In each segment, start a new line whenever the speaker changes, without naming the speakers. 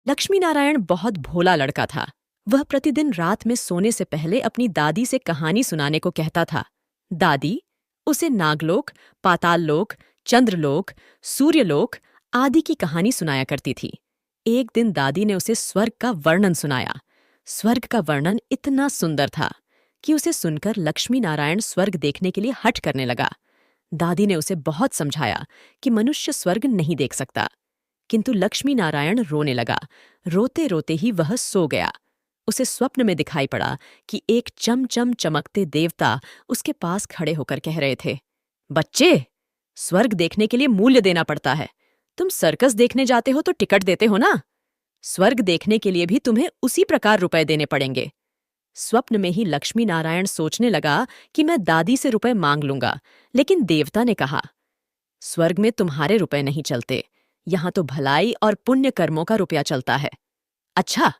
लक्ष्मी नारायण बहुत भोला लड़का था। वह प्रतिदिन रात में सोने से पहले अपनी दादी से कहानी सुनाने को कहता था। दादी उसे नागलोक, पाताललोक, चंद्रलोक, सूर्यलोक आदि की कहानी सुनाया करती थी। एक दिन दादी ने उसे स्वर्ग का वर्णन सुनाया। स्वर्ग का वर्णन इतना सुंदर था कि उसे सुनकर लक्ष्मी नारायण स्वर्ग देखने के लिए हठ करने लगा। दादी ने उसे बहुत समझाया कि मनुष्य स्वर्ग नहीं देख सकता, किंतु लक्ष्मी नारायण रोने लगा। रोते रोते ही वह सो गया। उसे स्वप्न में दिखाई पड़ा कि एक चमचम चमकते देवता उसके पास खड़े होकर कह रहे थे, बच्चे, स्वर्ग देखने के लिए मूल्य देना पड़ता है। तुम सर्कस देखने जाते हो तो टिकट देते हो ना? स्वर्ग देखने के लिए भी तुम्हें उसी प्रकार रुपए देने पड़ेंगे। स्वप्न में ही लक्ष्मी नारायण सोचने लगा कि मैं दादी से रुपए मांग लूंगा, लेकिन देवता ने कहा, स्वर्ग में तुम्हारे रुपए नहीं चलते, यहां तो भलाई और पुण्य कर्मों का रुपया चलता है। अच्छा,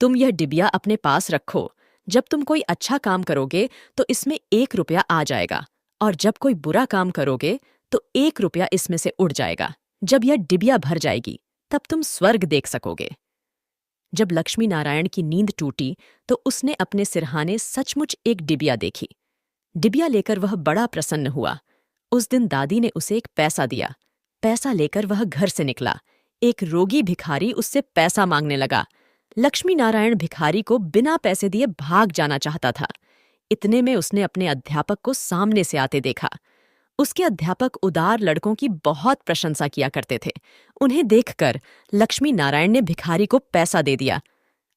तुम यह डिबिया अपने पास रखो। जब तुम कोई अच्छा काम करोगे तो इसमें 1 रुपया आ जाएगा, और जब कोई बुरा काम करोगे तो 1 रुपया इसमें से उड़ जाएगा। जब यह डिबिया भर जाएगी तब तुम स्वर्ग देख सकोगे। जब लक्ष्मी नारायण की नींद टूटी तो उसने अपने सिरहाने सचमुच एक डिबिया देखी। डिबिया लेकर वह बड़ा प्रसन्न हुआ। उस दिन दादी ने उसे एक पैसा दिया। पैसा लेकर वह घर से निकला। एक रोगी भिखारी उससे पैसा मांगने लगा। लक्ष्मी नारायण भिखारी को बिना पैसे दिए भाग जाना चाहता था। इतने में उसने अपने अध्यापक को सामने से आते देखा। उसके अध्यापक उदार लड़कों की बहुत प्रशंसा किया करते थे। उन्हें देखकर लक्ष्मी नारायण ने भिखारी को पैसा दे दिया।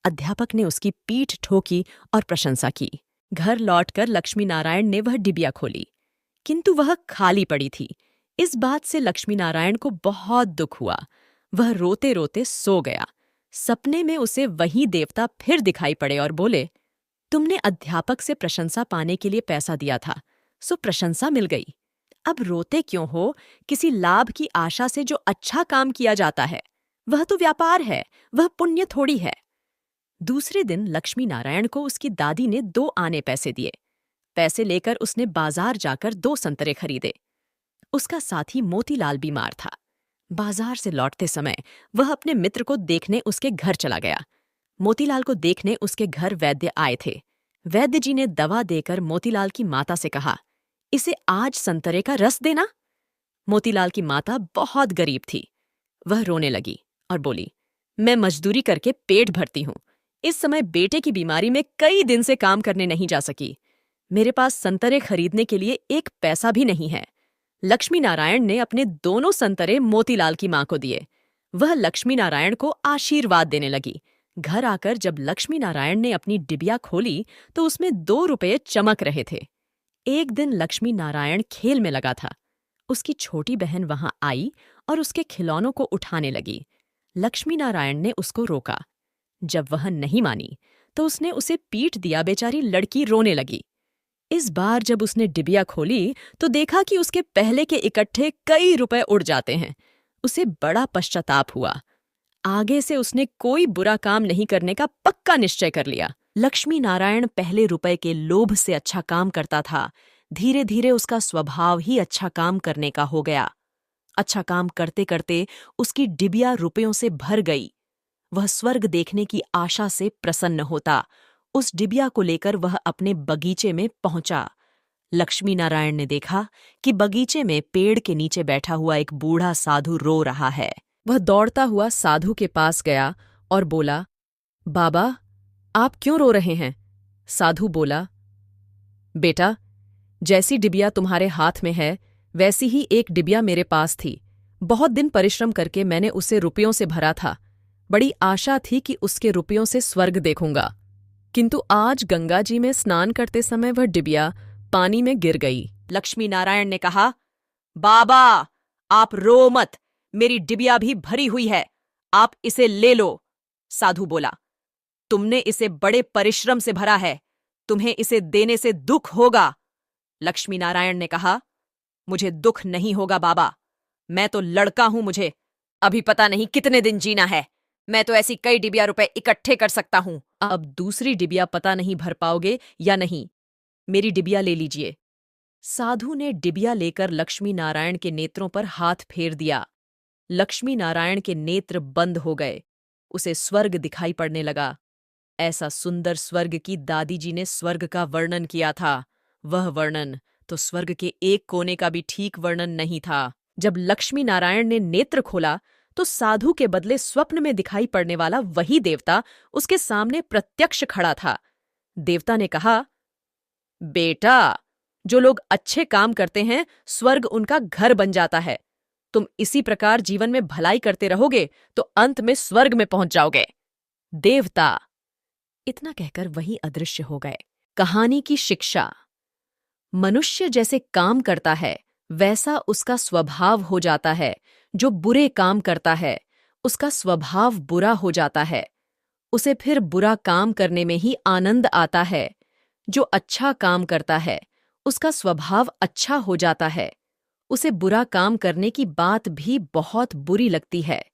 अध्यापक ने उसकी पीठ ठोकी और प्रशंसा की। घर लौटकर लक्ष्मी नारायण ने वह डिबिया खोली, किंतु वह खाली पड़ी थी। इस बात से लक्ष्मी नारायण को बहुत दुख हुआ। वह रोते रोते सो गया। सपने में उसे वही देवता फिर दिखाई पड़े और बोले, तुमने अध्यापक से प्रशंसा पाने के लिए पैसा दिया था, सो प्रशंसा मिल गई। अब रोते क्यों हो? किसी लाभ की आशा से जो अच्छा काम किया जाता है वह तो व्यापार है, वह पुण्य थोड़ी है। दूसरे दिन लक्ष्मी नारायण को उसकी दादी ने 2 आने पैसे दिए। पैसे लेकर उसने बाजार जाकर 2 संतरे खरीदे। उसका साथी मोतीलाल बीमार था। बाजार से लौटते समय वह अपने मित्र को देखने उसके घर चला गया। मोतीलाल को देखने उसके घर वैद्य आए थे। वैद्य जी ने दवा देकर मोतीलाल की माता से कहा, इसे आज संतरे का रस देना। मोतीलाल की माता बहुत गरीब थी। वह रोने लगी और बोली, मैं मजदूरी करके पेट भरती हूँ। इस समय बेटे की बीमारी में कई दिन से काम करने नहीं जा सकी। मेरे पास संतरे खरीदने के लिए 1 पैसा भी नहीं है। लक्ष्मी नारायण ने अपने दोनों संतरे मोतीलाल की मां को दिए। वह लक्ष्मी नारायण को आशीर्वाद देने लगी। घर आकर जब लक्ष्मी नारायण ने अपनी डिबिया खोली तो उसमें 2 रुपये चमक रहे थे। एक दिन लक्ष्मी नारायण खेल में लगा था। उसकी छोटी बहन वहां आई और उसके खिलौनों को उठाने लगी। लक्ष्मी नारायण ने उसको रोका। जब वह नहीं मानी तो उसने उसे पीट दिया। बेचारी लड़की रोने लगी। इस बार जब उसने डिबिया खोली तो देखा कि उसके पहले के इकट्ठे कई रुपए उड़ जाते हैं। उसे बड़ा पश्चाताप हुआ। आगे से उसने कोई बुरा काम नहीं करने का पक्का निश्चय कर लिया। लक्ष्मी नारायण पहले रुपए के लोभ से अच्छा काम करता था। धीरे धीरे उसका स्वभाव ही अच्छा काम करने का हो गया। अच्छा काम करते करते उसकी डिबिया रुपयों से भर गई। वह स्वर्ग देखने की आशा से प्रसन्न होता। उस डिबिया को लेकर वह अपने बगीचे में पहुंचा। लक्ष्मी नारायण ने देखा कि बगीचे में पेड़ के नीचे बैठा हुआ एक बूढ़ा साधु रो रहा है। वह दौड़ता हुआ साधु के पास गया और बोला, बाबा, आप क्यों रो रहे हैं? साधु बोला, बेटा, जैसी डिबिया तुम्हारे हाथ में है वैसी ही एक डिबिया मेरे पास थी। बहुत दिन परिश्रम करके मैंने उसे रुपयों से भरा था। बड़ी आशा थी कि उसके रुपयों से स्वर्ग देखूंगा, किंतु आज गंगा जी में स्नान करते समय वह डिबिया पानी में गिर गई। लक्ष्मी नारायण ने कहा, बाबा, आप रो मत, मेरी डिबिया भी भरी हुई है, आप इसे ले लो। साधु बोला, तुमने इसे बड़े परिश्रम से भरा है, तुम्हें इसे देने से दुख होगा। लक्ष्मी नारायण ने कहा, मुझे दुख नहीं होगा बाबा, मैं तो लड़का हूं, मुझे अभी पता नहीं कितने दिन जीना है। मैं तो ऐसी कई डिबिया रुपए इकट्ठे कर सकता हूं। अब दूसरी डिबिया पता नहीं भर पाओगे या नहीं। मेरी डिबिया ले लीजिए। साधु ने डिबिया लेकर लक्ष्मी नारायण के नेत्रों पर हाथ फेर दिया। लक्ष्मी नारायण के नेत्र बंद हो गए। उसे स्वर्ग दिखाई पड़ने लगा। ऐसा सुंदर स्वर्ग कि दादी जी ने स्वर्ग का वर्णन किया था। वह वर्णन तो स्वर्ग के एक कोने का भी ठीक वर्णन नहीं था। जब लक्ष्मी नारायण ने नेत्र खोला तो साधु के बदले स्वप्न में दिखाई पड़ने वाला वही देवता उसके सामने प्रत्यक्ष खड़ा था। देवता ने कहा, बेटा, जो लोग अच्छे काम करते हैं स्वर्ग उनका घर बन जाता है। तुम इसी प्रकार जीवन में भलाई करते रहोगे तो अंत में स्वर्ग में पहुंच जाओगे। देवता इतना कहकर वहीं अदृश्य हो गए। कहानी की शिक्षा। मनुष्य जैसे काम करता है वैसा उसका स्वभाव हो जाता है। जो बुरे काम करता है उसका स्वभाव बुरा हो जाता है। उसे फिर बुरा काम करने में ही आनंद आता है। जो अच्छा काम करता है उसका स्वभाव अच्छा हो जाता है। उसे बुरा काम करने की बात भी बहुत बुरी लगती है।